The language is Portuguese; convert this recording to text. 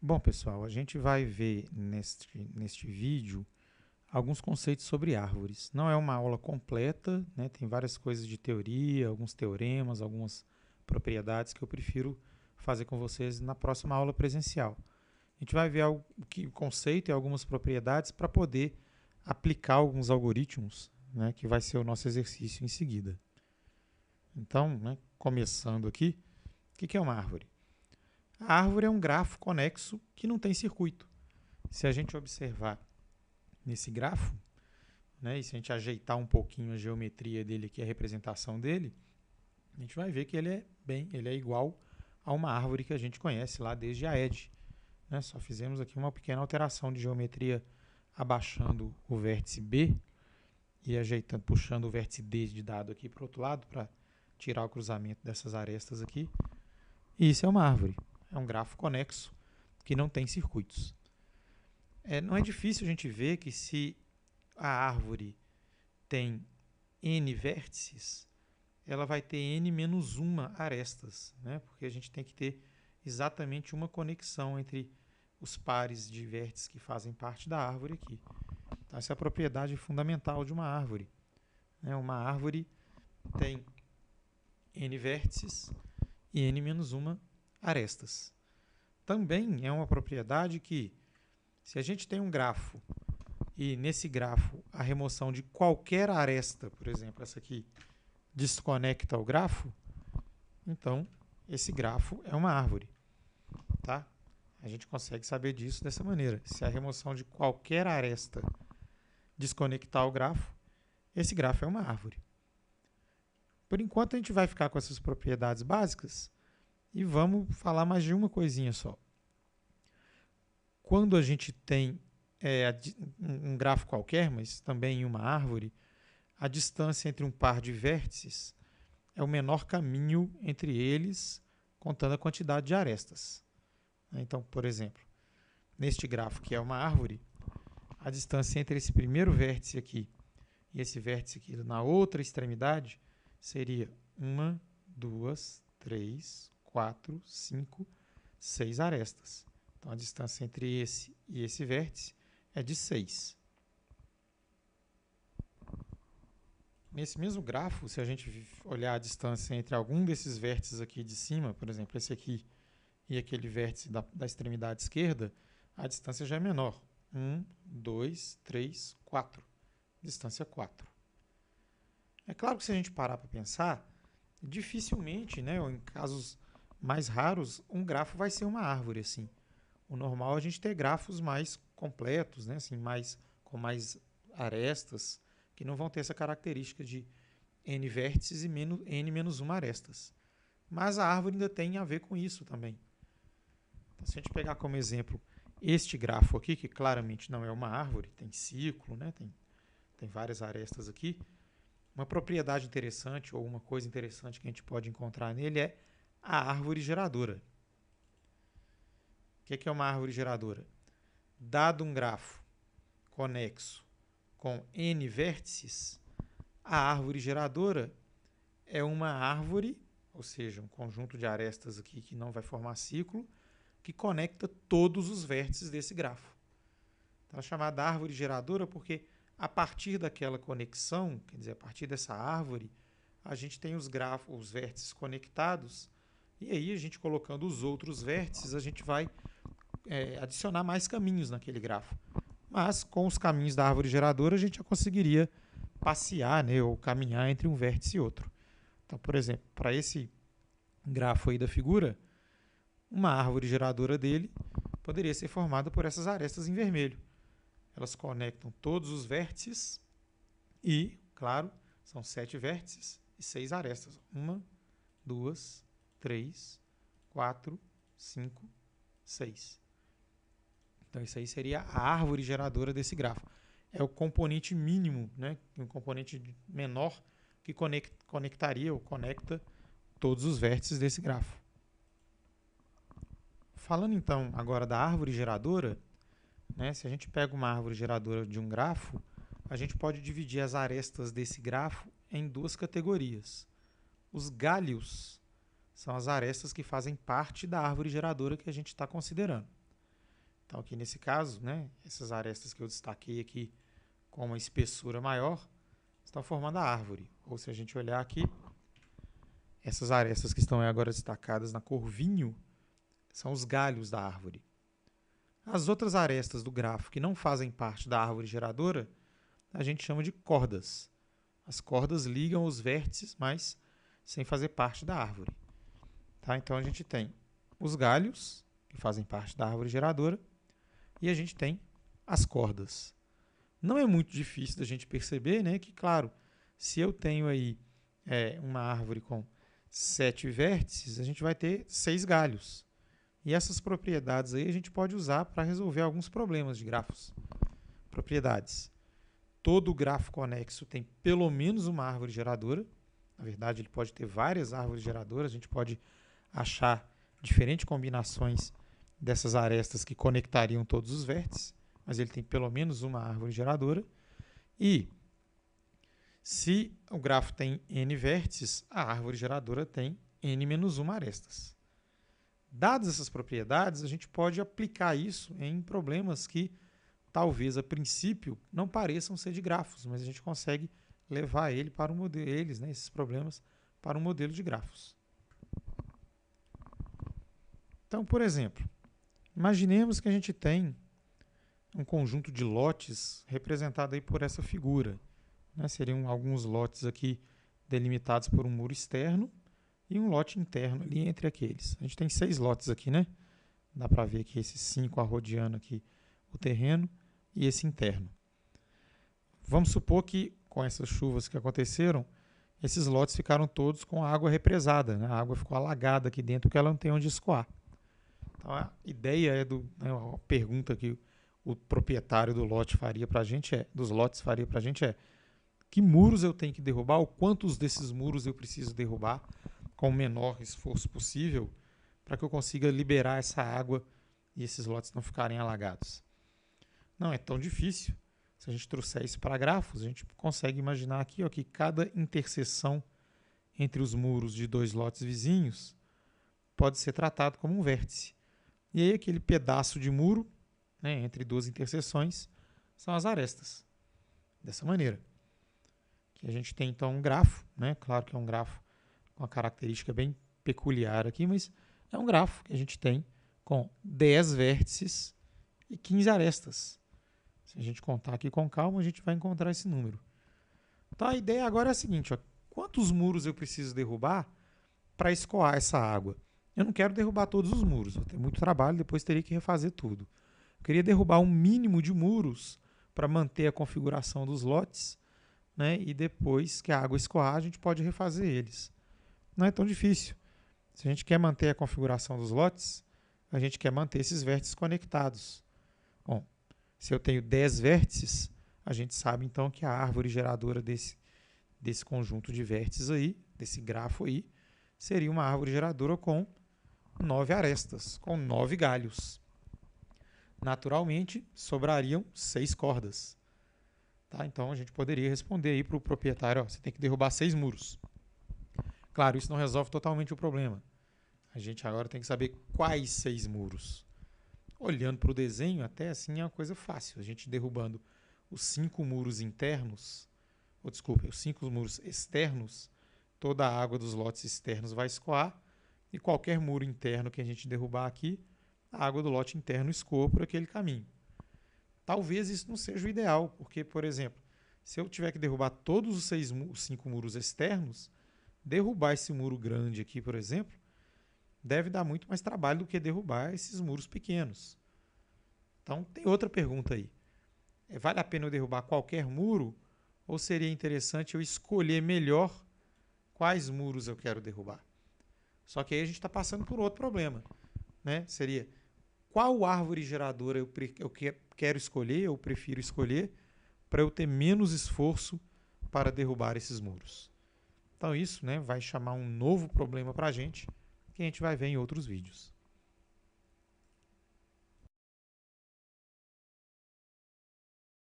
Bom, pessoal, a gente vai ver neste vídeo alguns conceitos sobre árvores. Não é uma aula completa, né? Tem várias coisas de teoria, alguns teoremas, algumas propriedades que eu prefiro fazer com vocês na próxima aula presencial. A gente vai ver o conceito e algumas propriedades para poder aplicar alguns algoritmos, né? Que vai ser o nosso exercício em seguida. Então, né, começando aqui, o que é uma árvore? A árvore é um grafo conexo que não tem circuito. Se a gente observar nesse grafo, né, e se a gente ajeitar um pouquinho a geometria dele aqui, a representação dele, a gente vai ver que ele é igual a uma árvore que a gente conhece lá desde a ED. Né? Só fizemos aqui uma pequena alteração de geometria abaixando o vértice B e ajeitando, puxando o vértice D de dado aqui para o outro lado para tirar o cruzamento dessas arestas aqui. E isso é uma árvore. É um grafo conexo que não tem circuitos. Não é difícil a gente ver que se a árvore tem n vértices, ela vai ter n menos uma arestas, né? Porque a gente tem que ter exatamente uma conexão entre os pares de vértices que fazem parte da árvore aqui. Então, essa é a propriedade fundamental de uma árvore. Né? Uma árvore tem n vértices e n menos uma arestas. Também é uma propriedade que, se a gente tem um grafo e nesse grafo a remoção de qualquer aresta, por exemplo, essa aqui, desconecta o grafo, então esse grafo é uma árvore. Tá? A gente consegue saber disso dessa maneira. Se a remoção de qualquer aresta desconectar o grafo, esse grafo é uma árvore. Por enquanto a gente vai ficar com essas propriedades básicas e vamos falar mais de uma coisinha só. Quando a gente tem um grafo qualquer, mas também uma árvore, a distância entre um par de vértices é o menor caminho entre eles, contando a quantidade de arestas. Então, por exemplo, neste grafo que é uma árvore, a distância entre esse primeiro vértice aqui e esse vértice aqui na outra extremidade seria 1, 2, 3, 4, 5, 6 arestas. Então, a distância entre esse e esse vértice é de 6. Nesse mesmo grafo, se a gente olhar a distância entre algum desses vértices aqui de cima, por exemplo, esse aqui e aquele vértice da extremidade esquerda, a distância já é menor. 1, 2, 3, 4. Distância 4. É claro que se a gente parar para pensar, dificilmente, né, ou em casos mais raros, um grafo vai ser uma árvore assim. O normal é a gente ter grafos mais completos, né, assim, com mais arestas, que não vão ter essa característica de n vértices e n menos 1 arestas. Mas a árvore ainda tem a ver com isso também. Então, se a gente pegar como exemplo este grafo aqui, que claramente não é uma árvore, tem ciclo, né, tem várias arestas aqui, uma propriedade interessante ou uma coisa interessante que a gente pode encontrar nele é a árvore geradora. O que é uma árvore geradora? Dado um grafo conexo com n vértices, a árvore geradora é uma árvore, ou seja, um conjunto de arestas aqui que não vai formar ciclo, que conecta todos os vértices desse grafo. Então, é chamada árvore geradora porque a partir daquela conexão, quer dizer, a partir dessa árvore, a gente tem os vértices conectados, e aí a gente colocando os outros vértices, a gente vai adicionar mais caminhos naquele grafo. Mas com os caminhos da árvore geradora, a gente já conseguiria passear, né, ou caminhar entre um vértice e outro. Então, por exemplo, para esse grafo aí da figura, uma árvore geradora dele poderia ser formada por essas arestas em vermelho. Elas conectam todos os vértices e, claro, são 7 vértices e 6 arestas. 1, 2, 3, 4, 5, 6. Então, isso aí seria a árvore geradora desse grafo. É o componente mínimo, né? Um componente menor que conectaria ou conecta todos os vértices desse grafo. Falando então agora da árvore geradora, né? Se a gente pega uma árvore geradora de um grafo, a gente pode dividir as arestas desse grafo em duas categorias. Os galhos são as arestas que fazem parte da árvore geradora que a gente está considerando. Então, aqui nesse caso, né, essas arestas que eu destaquei aqui com uma espessura maior estão formando a árvore. Ou se a gente olhar aqui, essas arestas que estão agora destacadas na cor vinho são os galhos da árvore. As outras arestas do grafo que não fazem parte da árvore geradora, a gente chama de cordas. As cordas ligam os vértices, mas sem fazer parte da árvore. Tá? Então, a gente tem os galhos, que fazem parte da árvore geradora, e a gente tem as cordas. Não é muito difícil da gente perceber, né, que, claro, se eu tenho aí uma árvore com 7 vértices, a gente vai ter 6 galhos. E essas propriedades aí a gente pode usar para resolver alguns problemas de grafos. Propriedades. Todo grafo conexo tem pelo menos uma árvore geradora. Na verdade, ele pode ter várias árvores geradoras. A gente pode achar diferentes combinações dessas arestas que conectariam todos os vértices, mas ele tem pelo menos uma árvore geradora. E se o grafo tem n vértices, a árvore geradora tem n-1 arestas. Dadas essas propriedades, a gente pode aplicar isso em problemas que talvez a princípio não pareçam ser de grafos, mas a gente consegue levar ele para um modelo, esses problemas, para um modelo de grafos. Então, por exemplo, imaginemos que a gente tem um conjunto de lotes representado aí por essa figura. Né? Seriam alguns lotes aqui delimitados por um muro externo e um lote interno ali entre aqueles. A gente tem 6 lotes aqui, né? Dá para ver aqui esses 5 arrodeando aqui o terreno e esse interno. Vamos supor que com essas chuvas que aconteceram, esses lotes ficaram todos com a água represada, né? A água ficou alagada aqui dentro porque ela não tem onde escoar. Então a ideia a pergunta que o proprietário do lote faria para a gente dos lotes faria para a gente que muros eu tenho que derrubar ou quantos desses muros eu preciso derrubar com o menor esforço possível para que eu consiga liberar essa água e esses lotes não ficarem alagados. Não é tão difícil. Se a gente trouxer isso para grafos, a gente consegue imaginar aqui que cada interseção entre os muros de 2 lotes vizinhos pode ser tratado como um vértice. E aí aquele pedaço de muro, né, entre 2 interseções, são as arestas. Dessa maneira. Que a gente tem então um grafo, né? Claro que é um grafo com uma característica bem peculiar aqui, mas é um grafo que a gente tem com 10 vértices e 15 arestas. Se a gente contar aqui com calma, a gente vai encontrar esse número. Então a ideia agora é a seguinte, quantos muros eu preciso derrubar para escoar essa água? Eu não quero derrubar todos os muros, vou ter muito trabalho, depois teria que refazer tudo. Eu queria derrubar um mínimo de muros para manter a configuração dos lotes, né? E depois que a água escoar, a gente pode refazer eles. Não é tão difícil. Se a gente quer manter a configuração dos lotes, a gente quer manter esses vértices conectados. Bom, se eu tenho 10 vértices, a gente sabe então que a árvore geradora desse conjunto de vértices aí, desse grafo aí, seria uma árvore geradora com 9 arestas, com 9 galhos. Naturalmente, sobrariam 6 cordas. Tá? Então, a gente poderia responder aí para o proprietário, você tem que derrubar 6 muros. Claro, isso não resolve totalmente o problema. A gente agora tem que saber quais 6 muros. Olhando para o desenho, até assim é uma coisa fácil. A gente derrubando os 5 muros internos, os 5 muros externos, toda a água dos lotes externos vai escoar, e qualquer muro interno que a gente derrubar aqui, a água do lote interno escoa por aquele caminho. Talvez isso não seja o ideal, porque, por exemplo, se eu tiver que derrubar todos os 5 muros externos, derrubar esse muro grande aqui, por exemplo, deve dar muito mais trabalho do que derrubar esses muros pequenos. Então, tem outra pergunta aí. Vale a pena eu derrubar qualquer muro ou seria interessante eu escolher melhor quais muros eu quero derrubar? Só que aí a gente está passando por outro problema. Né? Seria qual árvore geradora eu quero escolher, eu prefiro escolher, para eu ter menos esforço para derrubar esses muros. Então isso, né, vai chamar um novo problema para a gente, que a gente vai ver em outros vídeos.